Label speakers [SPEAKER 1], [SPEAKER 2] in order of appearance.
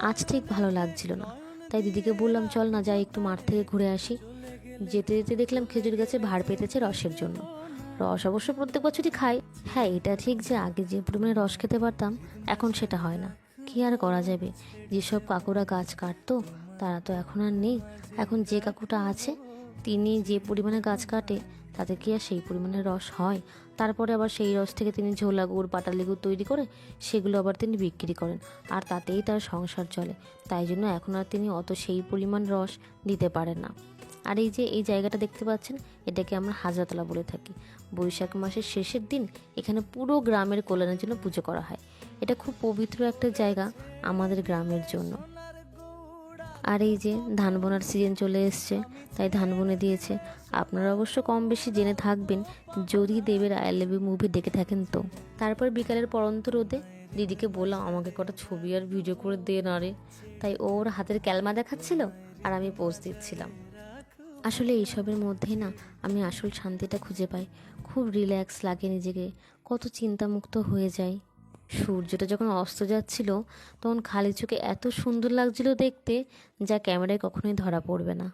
[SPEAKER 1] আজ ঠিক ভালো লাগছিল না, তাই দিদিকে বললাম চল না যাই একটু মাঠ থেকে ঘুরে আসি। যেতে যেতে দেখলাম খেজুর গাছে ভাড় পেতেছে রসের জন্য। রস অবশ্য প্রত্যেক বছরই খাই। হ্যাঁ, এটা ঠিক যে আগে যে পরিমাণে রস খেতে পারতাম এখন সেটা হয় না। কি আর করা যাবে, যেসব কাকুরা গাছ কাটতো তারা তো এখন আর নেই। এখন যে কাকুটা আছে তিনি যে পরিমাণে গাছ কাটে তাতে কি আর সেই পরিমাণে রস হয়? তারপরে আবার সেই রস থেকে তিনি ঝোলা গুড় পাটালি গুড় তৈরি করে সেগুলো আবার তিনি বিক্রি করেন, আর তাতেই তার সংসার চলে। তাই জন্য এখন আর তিনি অত সেই পরিমাণ রস দিতে পারেন না। আর এই যে এই জায়গাটা দেখতে পাচ্ছেন, এটাকে আমরা হাজরাতলা বলে থাকি। বৈশাখ মাসের শেষের দিন এখানে পুরো গ্রামের কল্যাণের জন্য পুজো করা হয়। এটা খুব পবিত্র একটা জায়গা আমাদের গ্রামের জন্য। আর এই যে ধান বোনার সিজন চলে এসছে, তাই ধান বনে দিয়েছে। আপনারা অবশ্য কম বেশি জেনে থাকবেন যদি দেবের আই লাভ ইউ মুভি দেখে থাকেন তো। তারপর বিকালের পড়ন্ত রোদে দিদিকে বললাম আমাকে কটা ছবি আর ভিডিও করে দে না রে। তাই ওর হাতের ক্যালমা দেখাচ্ছিল আর আমি পোজ দিচ্ছিলাম। আসলে এইসবের মধ্যেই না আমি আসল শান্তিটা খুঁজে পাই। খুব রিল্যাক্স লাগে নিজেকে, কত চিন্তামুক্ত হয়ে যায়। সূর্যটা যখন অস্ত যাচ্ছিল তখন খালি চোখে এত সুন্দর লাগছিল দেখতে, যা ক্যামেরায় কখনোই ধরা পড়বে না।